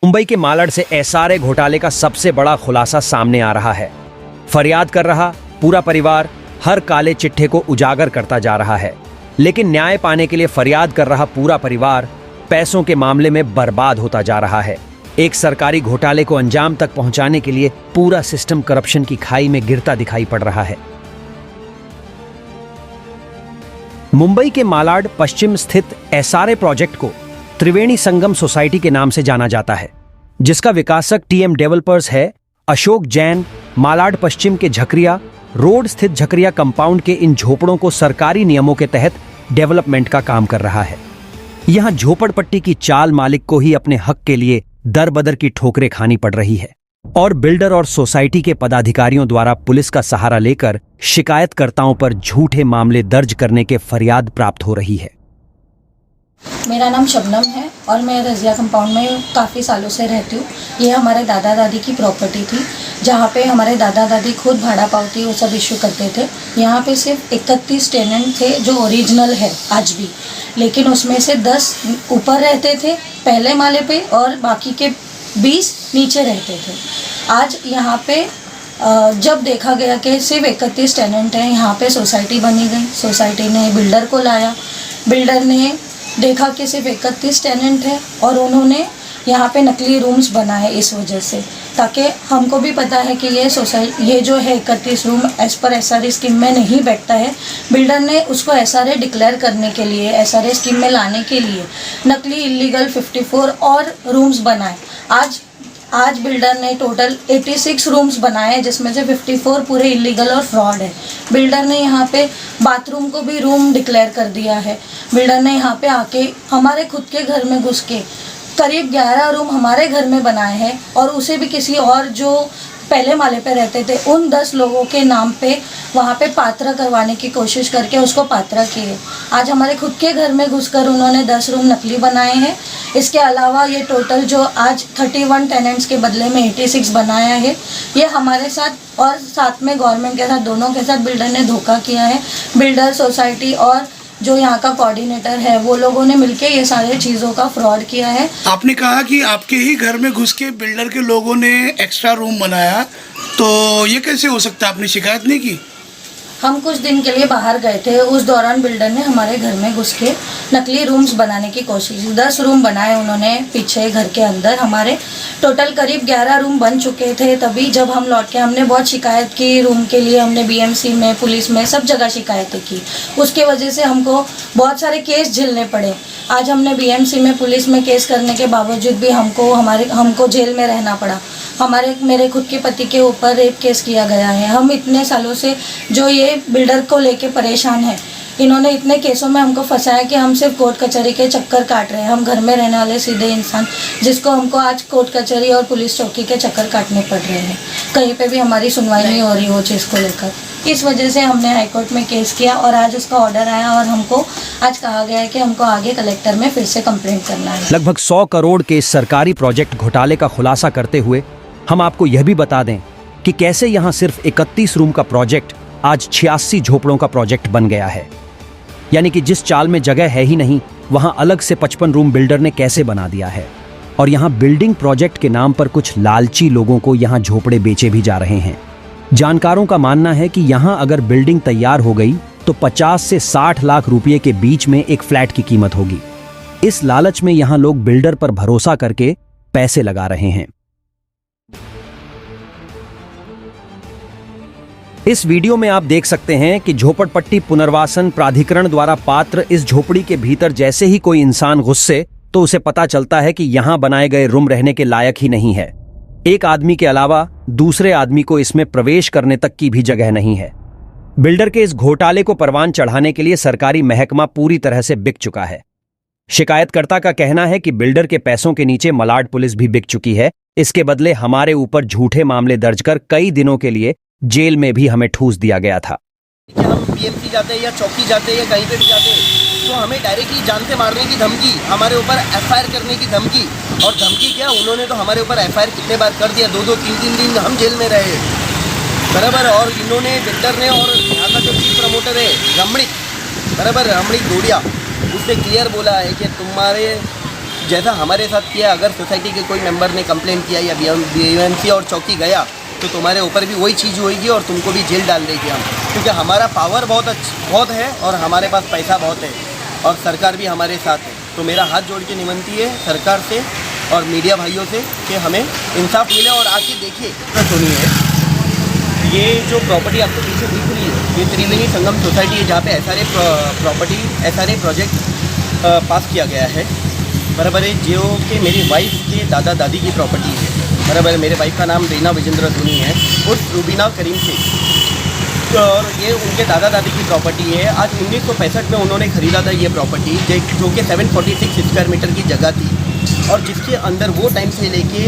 मुंबई के मालाड से एसआरए घोटाले का सबसे बड़ा खुलासा सामने आ रहा है। फरियाद कर रहा पूरा परिवार हर काले चिट्ठे को उजागर करता जा रहा है, लेकिन न्याय पाने के लिए फरियाद कर रहा पूरा परिवार पैसों के मामले में बर्बाद होता जा रहा है। एक सरकारी घोटाले को अंजाम तक पहुंचाने के लिए पूरा सिस्टम करप्शन की खाई में गिरता दिखाई पड़ रहा है। मुंबई के मालाड पश्चिम स्थित एसआरए प्रोजेक्ट को त्रिवेणी संगम सोसाइटी के नाम से जाना जाता है, जिसका विकासक टीएम डेवलपर्स है अशोक जैन। मालाड पश्चिम के झकरिया रोड स्थित झकरिया कंपाउंड के इन झोपड़ों को सरकारी नियमों के तहत डेवलपमेंट का काम कर रहा है। यहां झोपड़पट्टी की चाल मालिक को ही अपने हक के लिए दर बदर की ठोकरें खानी पड़ रही है और बिल्डर और सोसाइटी के पदाधिकारियों द्वारा पुलिस का सहारा लेकर शिकायतकर्ताओं पर झूठे मामले दर्ज करने के फरियाद प्राप्त हो रही है। मेरा नाम शबनम है और मैं रज़िया कंपाउंड में काफ़ी सालों से रहती हूँ। ये हमारे दादा दादी की प्रॉपर्टी थी, जहाँ पे हमारे दादा दादी खुद भाड़ा पावती वो सब इशू करते थे। यहाँ पे सिर्फ 31 टेनेंट थे जो ओरिजिनल है आज भी, लेकिन उसमें से 10 ऊपर रहते थे पहले माले पे और बाकी के 20 नीचे रहते थे। आज यहाँ पे जब देखा गया कि सिर्फ 31 टेनेंट हैं, यहाँ पे सोसाइटी बनी गई। सोसाइटी ने बिल्डर को लाया, बिल्डर ने देखा कि सिर्फ 31 टेनेंट है और उन्होंने यहाँ पे नकली रूम्स बनाए इस वजह से, ताकि हमको भी पता है कि ये जो है 31 रूम एज पर एसआरए स्कीम में नहीं बैठता है। बिल्डर ने उसको एसआरए डिक्लेयर करने के लिए, एसआरए स्कीम में लाने के लिए नकली इलीगल 54 और रूम्स बनाए। आज बिल्डर ने टोटल 86 रूम्स बनाए, जिसमें से 54 पूरे इलीगल और फ्रॉड है। बिल्डर ने यहाँ पे बाथरूम को भी रूम डिक्लेयर कर दिया है। बिल्डर ने यहाँ पे आके हमारे खुद के घर में घुस के करीब 11 रूम हमारे घर में बनाए हैं और उसे भी किसी और जो पहले माले पे रहते थे उन 10 लोगों के नाम पे वहाँ पे पात्रा करवाने की कोशिश करके उसको पात्रा किए। आज हमारे खुद के घर में घुसकर उन्होंने 10 रूम नकली बनाए हैं। इसके अलावा ये टोटल जो आज 31 टेनेंट्स के बदले में 86 बनाया है, ये हमारे साथ और साथ में गवर्नमेंट के साथ, दोनों के साथ बिल्डर ने धोखा किया है। बिल्डर, सोसाइटी और जो यहाँ का कोऑर्डिनेटर है, वो लोगों ने मिलके ये सारे चीज़ों का फ्रॉड किया है। आपने कहा कि आपके ही घर में घुस के बिल्डर के लोगों ने एक्स्ट्रा रूम बनाया, तो ये कैसे हो सकता है? आपने शिकायत नहीं की? हम कुछ दिन के लिए बाहर गए थे, उस दौरान बिल्डर ने हमारे घर में घुस के नकली रूम्स बनाने की कोशिश। 10 रूम बनाए उन्होंने पीछे घर के अंदर। हमारे टोटल करीब 11 रूम बन चुके थे। तभी जब हम लौट के, हमने बहुत शिकायत की रूम के लिए, हमने बीएमसी में, पुलिस में, सब जगह शिकायतें की। उसके वजह से हमको बहुत सारे केस झेलने पड़े। आज हमने बीएमसी में, पुलिस में केस करने के बावजूद भी हमको जेल में रहना पड़ा। मेरे खुद के पति के ऊपर रेप केस किया गया है। हम इतने सालों से जो ये बिल्डर को लेके परेशान है, इन्होंने इतने केसों में हमको फंसाया कि हम सिर्फ कोर्ट कचहरी के चक्कर काट रहे हैं। हम घर में रहने वाले सीधे इंसान, जिसको हमको आज कोर्ट कचहरी और पुलिस चौकी के चक्कर काटने पड़ रहे हैं। कहीं पे भी हमारी सुनवाई नहीं हो रही वो चीज़ को लेकर। इस वजह से हमने हाईकोर्ट में केस किया और आज उसका ऑर्डर आया और हमको आज कहा गया है कि हमको आगे कलेक्टर में फिर से कंप्लेंट करना है। लगभग 100 करोड़ के सरकारी प्रोजेक्ट घोटाले का खुलासा करते हुए हम आपको यह भी बता दें कि कैसे यहाँ सिर्फ 31 रूम का प्रोजेक्ट आज 86 झोपड़ों का प्रोजेक्ट बन गया है। यानी कि जिस चाल में जगह है ही नहीं, वहां अलग से 55 रूम बिल्डर ने कैसे बना दिया है। और यहां बिल्डिंग प्रोजेक्ट के नाम पर कुछ लालची लोगों को यहां झोपड़े बेचे भी जा रहे हैं। जानकारों का मानना है कि यहां अगर बिल्डिंग तैयार हो गई तो 50 से 60 लाख रुपए के बीच में एक फ्लैट की कीमत होगी। इस लालच में यहां लोग बिल्डर पर भरोसा करके पैसे लगा रहे हैं। इस वीडियो में आप देख सकते हैं कि झोपड़पट्टी पुनर्वासन प्राधिकरण द्वारा पात्र इस झोपड़ी के भीतर जैसे ही कोई इंसान घुसे तो उसे पता चलता है कि यहां बनाए गए रूम रहने के लायक ही नहीं है। एक आदमी के अलावा दूसरे आदमी को इसमें प्रवेश करने तक की भी जगह नहीं है। बिल्डर के इस घोटाले को परवान चढ़ाने के लिए सरकारी महकमा पूरी तरह से बिक चुका है। शिकायतकर्ता का कहना है कि बिल्डर के पैसों के नीचे मलाड पुलिस भी बिक चुकी है। इसके बदले हमारे ऊपर झूठे मामले दर्ज कर कई दिनों के लिए जेल में भी हमें ठूस दिया गया था। हम बीएमसी जाते हैं या चौकी जाते हैं या कहीं पे भी जाते हैं तो हमें डायरेक्टली जानते मारने की धमकी, हमारे ऊपर एफआईआर करने की धमकी। और धमकी क्या, उन्होंने तो हमारे ऊपर एफआईआर कितने बार कर दिया, 2-2, 3-3 दिन हम जेल में रहे बराबर। और इन्होंने, बिल्डर ने और यहाँ का जो चीफ प्रमोटर है रमणीक, बराबर रमणीक डोडिया, उसने क्लियर बोला है कि जैसा हमारे साथ किया, अगर सोसाइटी के कोई मेंबर ने कंप्लेन किया या बीएमसी और चौकी गया तो तुम्हारे ऊपर भी वही चीज़ होगी और तुमको भी जेल डाल देगी हम, क्योंकि हमारा पावर बहुत है और हमारे पास पैसा बहुत है और सरकार भी हमारे साथ है। तो मेरा हाथ जोड़ के विनती है सरकार से और मीडिया भाइयों से कि हमें इंसाफ मिले और आके देखिए। सुनिए, ये जो प्रॉपर्टी आपको पीछे दिख रही है ये त्रिवेणी संगम सोसाइटी है, जहाँ पे SRA प्रोजेक्ट पास किया गया है, बराबर है, जो कि मेरी वाइफ के दादा दादी की प्रॉपर्टी है, बराबर है। मेरे वाइफ का नाम रीना विजेंद्र धोनी है उर्फ रूबीना करीम शेख, और ये उनके दादा दादी की प्रॉपर्टी है। आज 1965 में उन्होंने ख़रीदा था ये प्रॉपर्टी, जो कि 746 स्क्वायर मीटर की जगह थी, और जिसके अंदर वो टाइम से लेके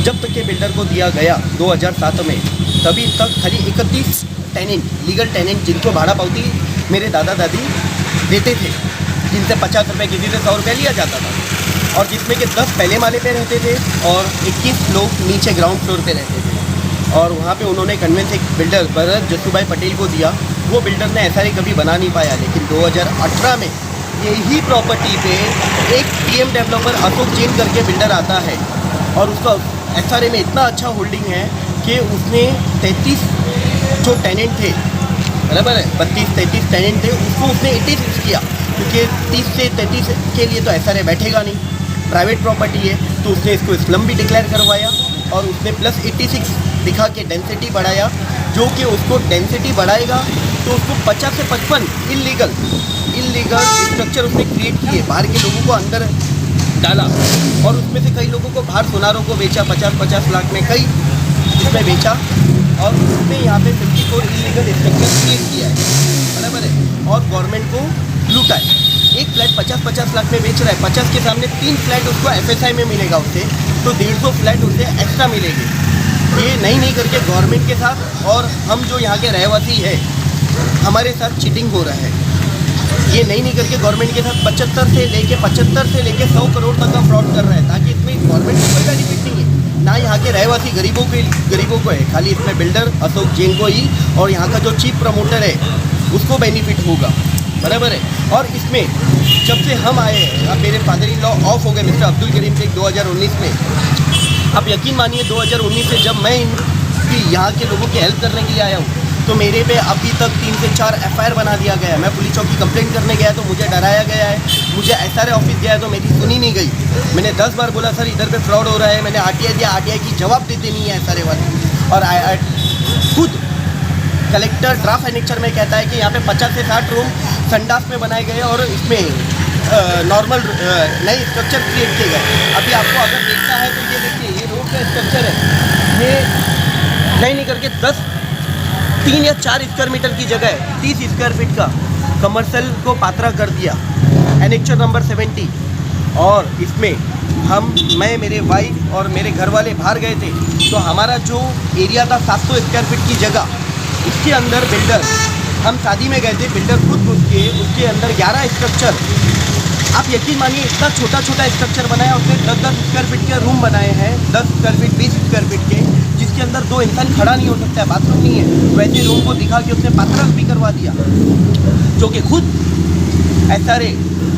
जब तक के बिल्डर को दिया गया 2007 में, तभी तक खाली 31 टेनेंट, लीगल टेनेंट, जिनको भाड़ा पावती मेरे दादा दादी देते थे, जिनसे 50 रुपये, किसी से 100 रुपये लिया जाता था, और जिसमें कि 10 पहले माले पे रहते थे और 21 लोग नीचे ग्राउंड फ्लोर पे रहते थे। और वहाँ पे उन्होंने कन्वेंस एक बिल्डर भरत जसूभाई पटेल को दिया, वो बिल्डर ने SRA कभी बना नहीं पाया। लेकिन 2018 में यही प्रॉपर्टी पे एक PM डेवलपर अशोक जैन करके बिल्डर आता है, और उसका SRA में इतना अच्छा होल्डिंग है कि उसने 33 जो टेनेंट थे, बराबर है, 32-33 टेनेंट थे, उसको उसने 86 किया, क्योंकि 30 से 33 के लिए तो SRA बैठेगा नहीं, प्राइवेट प्रॉपर्टी है, तो उसने इसको स्लम भी डिक्लेयर करवाया और उसने प्लस 86 दिखा के डेंसिटी बढ़ाया, जो कि उसको डेंसिटी बढ़ाएगा तो उसको 50 से 55 इलीगल स्ट्रक्चर उसने क्रिएट किए, बाहर के लोगों को अंदर डाला, और उसमें से कई लोगों को बाहर सुनारों को बेचा 50-50 लाख में, कई इसमें बेचा, और उसने यहाँ पे 54 इलीगल स्ट्रक्चर क्रिएट किया है, बराबर है, और गवर्नमेंट को लूटा है। एक फ्लैट 50-50 लाख में बेच रहा है, 50 के सामने 3 फ्लैट उसको FSI में मिलेगा उससे, तो 150 फ्लैट उसे एक्स्ट्रा मिलेगी। ये नहीं करके गवर्नमेंट के साथ और हम जो यहाँ के रहवासी है हमारे साथ चीटिंग हो रहा है। ये नहीं करके गवर्नमेंट के साथ 75 से लेके 100 करोड़ तक का फ्रॉड कर रहा है, ताकि इसमें गवर्नमेंट को कोई बेनिफिट नहीं है, ना यहाँ के रहवासी गरीबों को है, खाली इसमें बिल्डर अशोक जैन को ही और यहाँ का जो चीफ प्रमोटर है उसको बेनिफिट होगा, बराबर है। और इसमें जब से हम आए हैं, अब मेरे फादर इन लॉ ऑफ हो गए मिस्टर अब्दुल करीम शेख 2019 में, आप यकीन मानिए 2019 से जब मैं यहाँ के लोगों की हेल्प करने के लिए आया हूँ, तो मेरे पे अभी तक 3 से 4 FIR बना दिया गया है। मैं पुलिस चौकी कंप्लेंट करने गया तो मुझे डराया गया है, मुझे SRA ऑफिस गया तो मेरी सुनी नहीं गई। मैंने 10 बार बोला सर इधर पे फ्रॉड हो रहा है, मैंने RTI दिया, RTI की जवाब देते नहीं है SRA वाले, और खुद कलेक्टर ड्राफ्ट एनेक्चर में कहता है कि यहाँ पे 50 से 60 रूम संडास में बनाए गए और इसमें नॉर्मल नए स्ट्रक्चर क्रिएट किए गए। अभी आपको अगर देखना है तो ये देखिए, ये रोड का स्ट्रक्चर है, ये नहीं करके 3 या 4 स्क्वायर मीटर की जगह है 30 स्क्वायर फीट का कमर्शियल को पात्रा कर दिया, एनेक्चर नंबर 70। और इसमें मैं मेरे वाइफ और मेरे घर वाले बाहर गए थे, तो हमारा जो एरिया था 700 स्क्वायर फीट की जगह, इसके अंदर बिल्डर, हम शादी में गए थे, बिल्डर खुद घुस के उसके अंदर 11 स्ट्रक्चर, आप यकीन मानिए इतना छोटा स्ट्रक्चर बनाया उसने, 10-10 स्क्वायर फीट के रूम बनाए हैं, 10 स्क्वायर फीट 20 स्क्वायर फीट के, जिसके अंदर 2 इंसान खड़ा नहीं हो सकता है, बाथरूम नहीं है, वैसे रूम को दिखा के उसने पात्रा भी करवा दिया, जो कि खुद SRA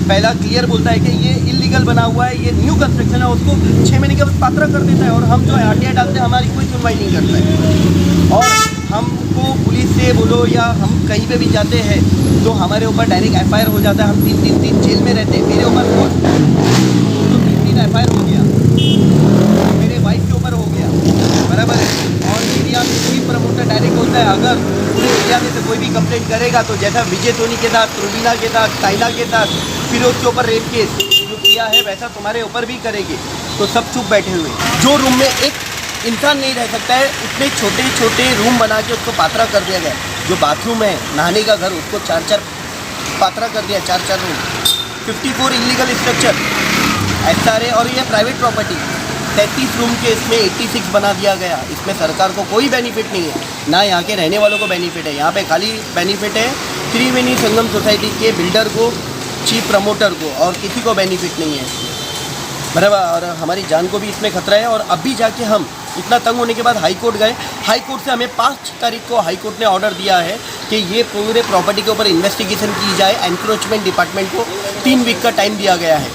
पहला क्लियर बोलता है कि ये इलीगल बना हुआ है, ये न्यू कंस्ट्रक्शन है, उसको 6 महीने के बाद पात्रा कर देता है, और हम जो RTI डालते हैं हमारी कोई सुनवाई नहीं करता है। और हमको पुलिस से बोलो या हम कहीं पे भी जाते हैं तो हमारे ऊपर डायरेक्ट FIR हो जाता है, हम 3 दिन जेल में रहते हैं। मेरे ऊपर तो 3 FIR हो गया, मेरे वाइफ के ऊपर हो गया, बराबर है। और एरिया में चीफ प्रमोटर डायरेक्ट होता है, अगर पूरे एरिया में से कोई भी कंप्लेंट करेगा तो जैसा विजय सोनी के साथ, रुबीना के साथ, साइना के साथ, फिर उसके ऊपर रेप केस जो किया है वैसा तुम्हारे ऊपर भी करेगी। तो सब चुप बैठे हुए, जो रूम में एक इंसान नहीं रह सकता है उतने छोटे रूम बना के उसको पात्रा कर दिया गया। जो बाथरूम है, नहाने का घर, उसको 4-4 पात्रा कर दिया, 4-4 रूम, 54 इलीगल स्ट्रक्चर SRA। और ये प्राइवेट प्रॉपर्टी 33 रूम के इसमें 86 बना दिया गया। इसमें सरकार को कोई बेनिफिट नहीं है, ना यहाँ के रहने वालों को बेनिफिट है, यहाँ पे खाली बेनिफिट है त्रिवेणी संगम सोसाइटी के बिल्डर को, चीफ प्रमोटर को, और किसी को बेनिफिट नहीं है, बराबर। और हमारी जान को भी इसमें खतरा है। और अभी जाके हम इतना तंग होने के बाद हाई कोर्ट गए, हाई कोर्ट से हमें 5 तारीख को हाई कोर्ट ने ऑर्डर दिया है कि ये पूरे प्रॉपर्टी के ऊपर इन्वेस्टिगेशन की जाए। एनक्रोचमेंट डिपार्टमेंट को 3 वीक का टाइम दिया गया है,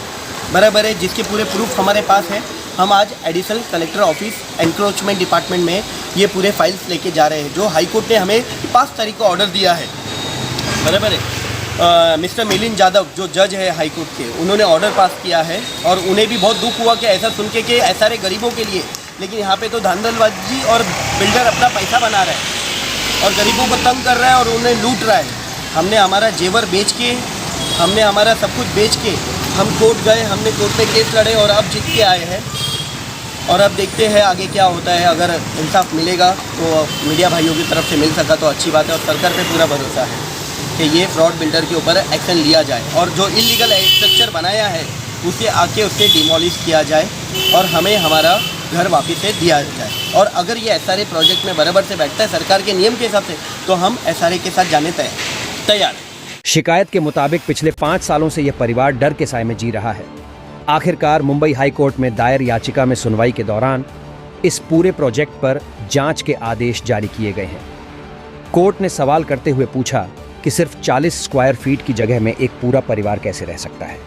बराबर है, जिसके पूरे प्रूफ हमारे पास है। हम आज additional collector office encroachment department में ये पूरे फाइल्स लेके जा रहे हैं, जो हाई कोर्ट ने हमें 5 तारीख को ऑर्डर दिया है। बराबर है, मिस्टर मिलिंद यादव जो जज है हाई कोर्ट के, उन्होंने ऑर्डर पास किया है और उन्हें भी बहुत दुख हुआ कि ऐसा सुन के कि SRA गरीबों के लिए, लेकिन यहाँ पे तो धांधलबाजी और बिल्डर अपना पैसा बना रहा है और गरीबों को तंग कर रहा है और उन्हें लूट रहा है। हमने हमारा जेवर बेच के, हमने हमारा सब कुछ बेच के हम कोर्ट गए, हमने कोर्ट में केस लड़े और अब जीत के आए हैं। और अब देखते हैं आगे क्या होता है। अगर इंसाफ मिलेगा तो मीडिया भाइयों की तरफ से मिल सका तो अच्छी बात है, और सरकार पे पूरा भरोसा है कि ये फ्रॉड बिल्डर के ऊपर एक्शन लिया जाए और जो इलीगल स्ट्रक्चर बनाया है उसे आके उससे डिमोलिश किया जाए और हमें हमारा घर वापस से दिया जाए। और अगर ये SRA प्रोजेक्ट में बराबर से बैठता है सरकार के नियम के हिसाब से, तो हम SRA के साथ जाने तैयार हैं। शिकायत के मुताबिक पिछले 5 सालों से यह परिवार डर के साए में जी रहा है। आखिरकार मुंबई हाई कोर्ट में दायर याचिका में सुनवाई के दौरान इस पूरे प्रोजेक्ट पर जांच के आदेश जारी किए गए हैं। कोर्ट ने सवाल करते हुए पूछा कि सिर्फ 40 स्क्वायर फीट की जगह में एक पूरा परिवार कैसे रह सकता है,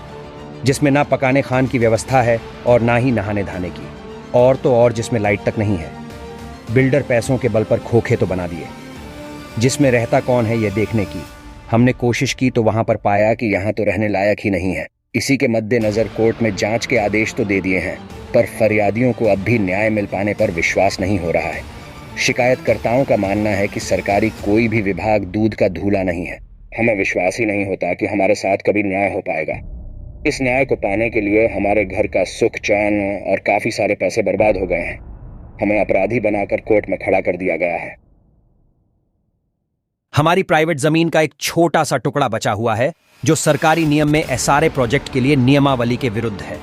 जिसमें ना पकाने खान की व्यवस्था है और ना ही नहाने धाने की, और तो और जिसमें लाइट तक नहीं है। बिल्डर पैसों के बल पर खोखे तो बना दिए। जिसमें रहता कौन है ये देखने की हमने कोशिश की तो वहां पर पाया कि यहाँ तो रहने लायक ही नहीं है। इसी के मद्देनजर कोर्ट में जांच के आदेश तो दे दिए हैं, पर फरियादियों को अब भी न्याय मिल पाने पर विश्वास नहीं हो रहा है। शिकायतकर्ताओं का मानना है कि सरकारी कोई भी विभाग दूध का धूला नहीं है। हमें विश्वास ही नहीं होता कि हमारे साथ कभी न्याय हो पाएगा। इस न्याय को पाने के लिए हमारे घर का सुख चैन और काफी सारे पैसे बर्बाद हो गए हैं। हमें अपराधी बनाकर कोर्ट में खड़ा कर दिया गया है। हमारी प्राइवेट जमीन का एक छोटा सा टुकड़ा बचा हुआ है जो सरकारी नियम में SRA प्रोजेक्ट के लिए नियमावली के विरुद्ध है।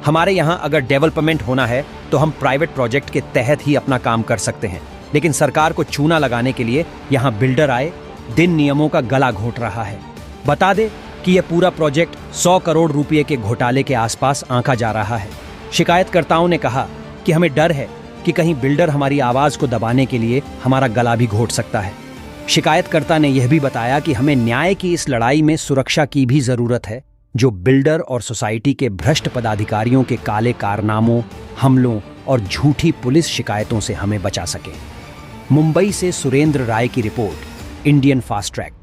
हमारे यहाँ अगर डेवलपमेंट होना है तो हम प्राइवेट प्रोजेक्ट के तहत ही अपना काम कर सकते हैं, लेकिन सरकार को चूना लगाने के लिए यहाँ बिल्डर आए दिन नियमों का गला घोट रहा है। बता दे कि यह पूरा प्रोजेक्ट 100 करोड़ रुपए के घोटाले के आसपास आंका जा रहा है। शिकायतकर्ताओं ने कहा कि हमें डर है कि कहीं बिल्डर हमारी आवाज को दबाने के लिए हमारा गला भी घोट सकता है। शिकायतकर्ता ने यह भी बताया कि हमें न्याय की इस लड़ाई में सुरक्षा की भी जरूरत है, जो बिल्डर और सोसाइटी के भ्रष्ट पदाधिकारियों के काले कारनामों, हमलों और झूठी पुलिस शिकायतों से हमें बचा सके। मुंबई से सुरेंद्र राय की रिपोर्ट, इंडियन फास्ट ट्रैक।